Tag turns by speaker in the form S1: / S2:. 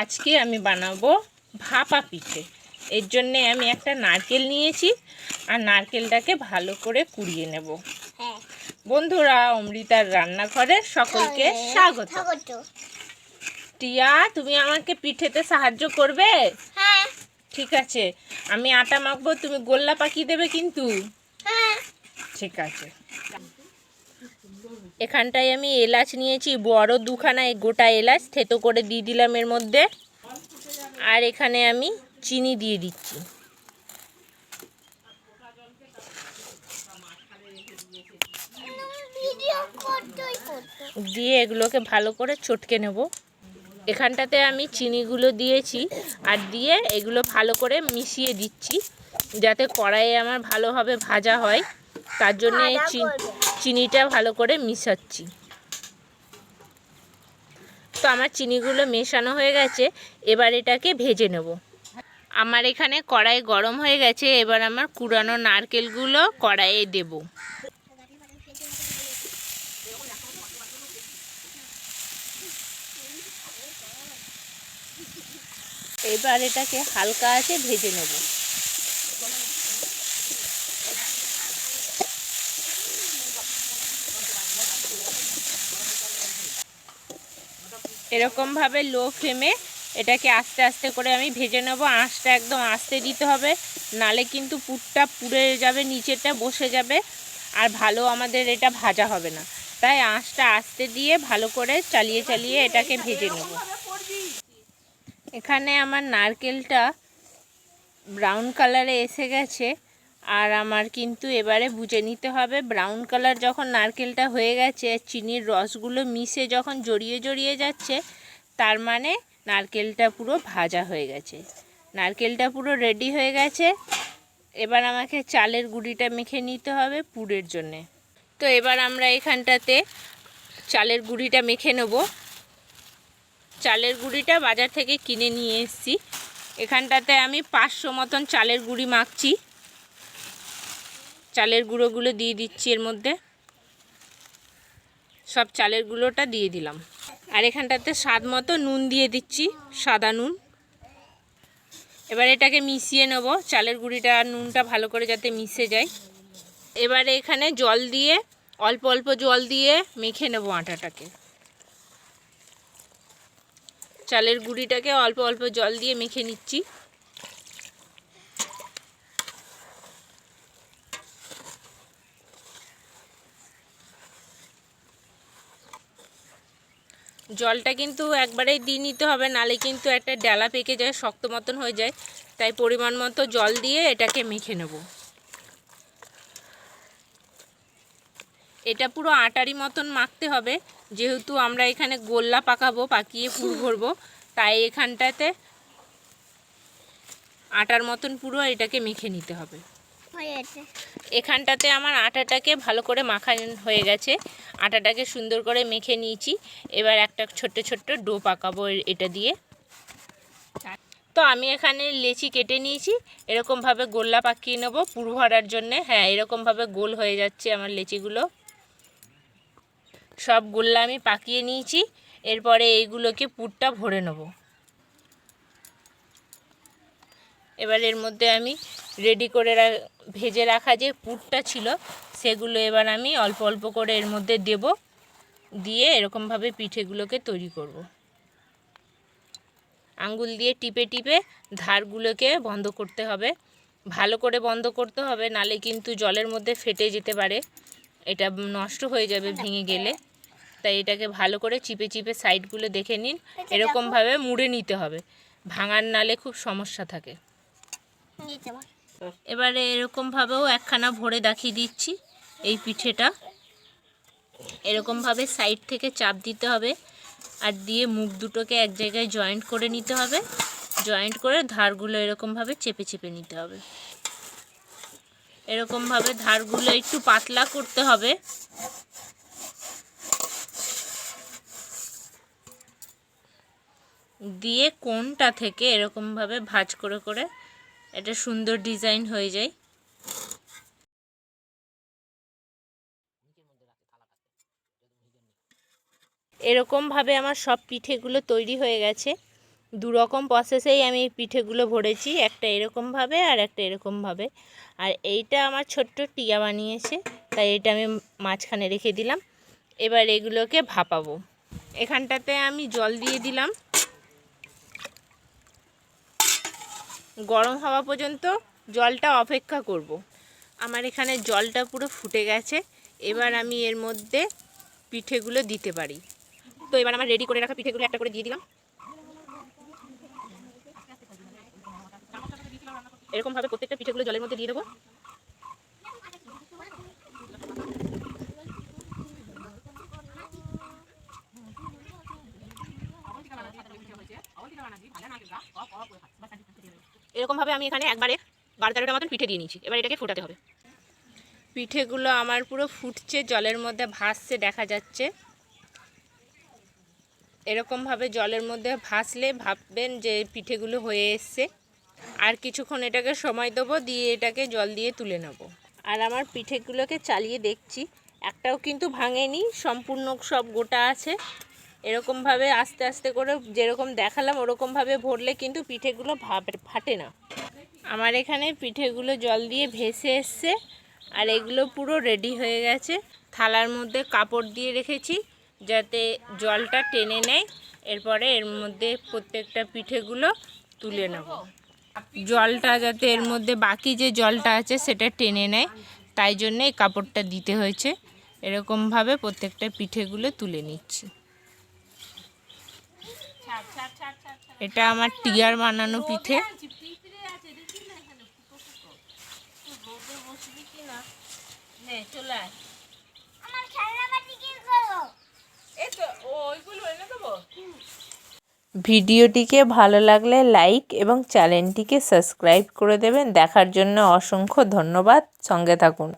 S1: আজকে আমি বানাবো ভাপা পিঠে। এর জন্যে আমি একটা নারকেল নিয়েছি আর নারকেলটাকে ভালো করে কুড়িয়ে নেব। বন্ধুরা, অমৃতার রান্নাঘরে সকলকে স্বাগত। টিয়া, তুমি আমাকে পিঠেতে সাহায্য করবে?
S2: হ্যাঁ।
S1: ঠিক আছে, আমি আটা মাখবো, তুমি গোল্লা পাকিয়ে দেবে কিন্তু।
S2: হ্যাঁ,
S1: ঠিক আছে। এখানটায় আমি এলাচ নিয়েছি, বড় দুখানা গোটা এলাচ থেতো করে দিয়ে দিলাম এর মধ্যে। আর এখানে আমি চিনি দিয়ে দিচ্ছি। দিয়ে এগুলোকে ভালো করে চটকে নেব। এখানটাতে আমি চিনিগুলো দিয়েছি আর দিয়ে এগুলো ভালো করে মিশিয়ে দিচ্ছি যাতে কড়াইয়ে আমার ভালোভাবে ভাজা হয়। তার জন্য চিনিটা ভালো করে মিশাচ্ছি। তো আমার চিনিগুলো মেশানো হয়ে গেছে, এবার এটাকে ভেজে নেব। আমার এখানে কড়াই গরম হয়ে গেছে, এবার আমার কুড়ানো নারকেলগুলো কড়াইয়ে দেব। এবার এটাকে হালকা আছে ভেজে নেব। এরকমভাবে লো ফ্লেমে এটাকে আস্তে আস্তে করে আমি ভেজে নেব। আঁচটা একদম আস্তে দিতে হবে, নালে কিন্তু পুরটা পুড়ে যাবে, নিচেরটা বসে যাবে আর ভালো আমাদের এটা ভাজা হবে না। তাই আঁচটা আস্তে দিয়ে ভালো করে চালিয়ে চালিয়ে এটাকে ভেজে নেব। এখানে আমার নারকেলটা ব্রাউন কালারে এসে গেছে আর আমার কিন্তু এবারে বুঝে নিতে হবে ব্রাউন কালার যখন নারকেলটা হয়ে গেছে, চিনির রসগুলো মিশে যখন জড়িয়ে জড়িয়ে যাচ্ছে, তার মানে নারকেলটা পুরো ভাজা হয়ে গেছে, নারকেলটা পুরো রেডি হয়ে গেছে। এবার আমাকে চালের গুঁড়িটা মেখে নিতে হবে পুরের জন্যে। তো এবার আমরা এখানটাতে চালের গুঁড়িটা মেখে নেব। চালের গুঁড়িটা বাজার থেকে কিনে নিয়ে এসেছি। এখানটাতে আমি 500 মতন চালের গুঁড়ি মাখছি। চালের গুঁড়োগুলো দিয়ে দিচ্ছি এর মধ্যে, সব চালের গুঁড়োটা দিয়ে দিলাম। আর এখানটাতে স্বাদ মতো নুন দিয়ে দিচ্ছি, সাদা নুন। এবার এটাকে মিশিয়ে নেব, চালের গুঁড়িটা আর নুনটা ভালো করে যাতে মিশে যায়। এবারে এখানে জল দিয়ে অল্প অল্প জল দিয়ে মেখে নেব আটাটাকে। চালের গুঁড়িটাকে অল্প অল্প জল দিয়ে মেখে নিচ্ছি। জলটা কিন্তু একবারেই দিয়ে নিতে হবে, নালে কিন্তু একটা ডালা পেকে যায়, শক্ত মতন হয়ে যায়। তাই পরিমাণ মতো জল দিয়ে এটাকে মেখে নেব। এটা পুরো আটারি মতন মাখতে হবে, যেহেতু আমরা এখানে গোল্লা পাকাবো, পাকিয়ে পুর ভরবো, তাই এখানটাতে আটার মতন পুরো এটাকে মেখে নিতে হবে। এখানটাতে আমার আটাটাকে ভালো করে মাখা হয়ে গেছে, আটাটাকে সুন্দর করে মেখে নিয়েছি। এবার একটা ছোট্ট ছোট্ট ডো পাকাবো এটা দিয়ে। তো আমি এখানে লেচি কেটে নিয়েছি, এরকমভাবে গোল্লা পাকিয়ে নেবো পুর ভরার জন্যে। হ্যাঁ, এরকমভাবে গোল হয়ে যাচ্ছে আমার লেচিগুলো। সব গোল্লা আমি পাকিয়ে নিয়েছি। এরপরে এইগুলোকে পুরটা ভরে নেব। এবার এর মধ্যে আমি রেডি করে ভেজে রাখা যে পুরটা ছিল, সেগুলো এবার আমি অল্প অল্প করে এর মধ্যে দেব, দিয়ে এরকমভাবে পিঠেগুলোকে তৈরি করব। আঙ্গুল দিয়ে টিপে টিপে ধারগুলোকে বন্ধ করতে হবে, ভালো করে বন্ধ করতে হবে, নালে কিন্তু জলের মধ্যে ফেটে যেতে পারে, এটা নষ্ট হয়ে যাবে ভেঙে গেলে। তাই এটাকে ভালো করে চিপে চিপে সাইডগুলো দেখে নিন, এরকমভাবে মুড়ে নিতে হবে, ভাঙার নালে খুব সমস্যা থাকে। এবারে এরকমভাবেও একখানা ভরে দেখিয়ে দিচ্ছি এই পিঠেটা। এরকমভাবে সাইড থেকে চাপ দিতে হবে আর দিয়ে মুখ দুটোকে এক জায়গায় জয়েন্ট করে নিতে হবে, জয়েন্ট করে ধারগুলো এরকমভাবে চেপে চেপে নিতে হবে। এরকমভাবে ধারগুলো একটু পাতলা করতে হবে। দিয়ে কোণটা থেকে এরকমভাবে ভাঁজ করে করে এটা সুন্দর ডিজাইন হয়ে যায়। এরকমভাবে আমার সব পিঠেগুলো তৈরি হয়ে গেছে। দু রকম প্রসেসেই আমি পিঠেগুলো ভরেছি, একটা এরকমভাবে আর একটা এরকমভাবে। আর এইটা আমার ছোট্ট টিয়া বানিয়েছে, তাই এটা আমি মাঝখানে রেখে দিলাম। এবার এগুলোকে ভাপাবো। এখানটাতে আমি জল দিয়ে দিলাম, গরম হওয়া পর্যন্ত জলটা অপেক্ষা করব। আমার এখানে জলটা পুরো ফুটে গেছে, এবার আমি এর মধ্যে পিঠেগুলো দিতে পারি। তো এবার আমার রেডি করে রাখা পিঠেগুলো একটা করে দিয়ে দিলাম। এরকমভাবে প্রত্যেকটা পিঠেগুলো জলের মধ্যে দিয়ে দেবো। এরকমভাবে আমি এখানে একবারে 12-13টা মতন পিঠে দিয়ে নিয়েছি। এবার এটাকে ফোটাতে হবে। পিঠেগুলো আমার পুরো ফুটছে, জলের মধ্যে ভাসছে দেখা যাচ্ছে। এরকমভাবে জলের মধ্যে ভাসলে ভাববেন যে পিঠেগুলো হয়ে এসছে। আর কিছুক্ষণ এটাকে সময় দেবো, দিয়ে এটাকে জল দিয়ে তুলে নেব। আর আমার পিঠেগুলোকে চালিয়ে দেখছি, একটাও কিন্তু ভাঙেনি, সম্পূর্ণ সব গোটা আছে। এরকমভাবে আস্তে আস্তে করে যেরকম দেখালাম ওরকমভাবে ভরলে কিন্তু পিঠেগুলো ফাটে না। আমার এখানে পিঠেগুলো জল দিয়ে ভেসে এসছে, আর এগুলো পুরো রেডি হয়ে গেছে। থালার মধ্যে কাপড় দিয়ে রেখেছি যাতে জলটা টেনে নেয়। এরপরে এর মধ্যে প্রত্যেকটা পিঠেগুলো তুলে নেব। জলটা যাতে এর মধ্যে বাকি যে জলটা আছে সেটা টেনে নেয়, তাই জন্য এই কাপড়টা দিতে হয়েছে। এরকমভাবে প্রত্যেকটা পিঠেগুলো তুলে নিচ্ছি। এটা আমার টিয়ার বানানো পিঠে। ভিডিওটিকে ভালো লাগলে লাইক এবং চ্যানেলটিকে সাবস্ক্রাইব করে দেবেন। দেখার জন্য অসংখ্য ধন্যবাদ। সঙ্গে থাকুন।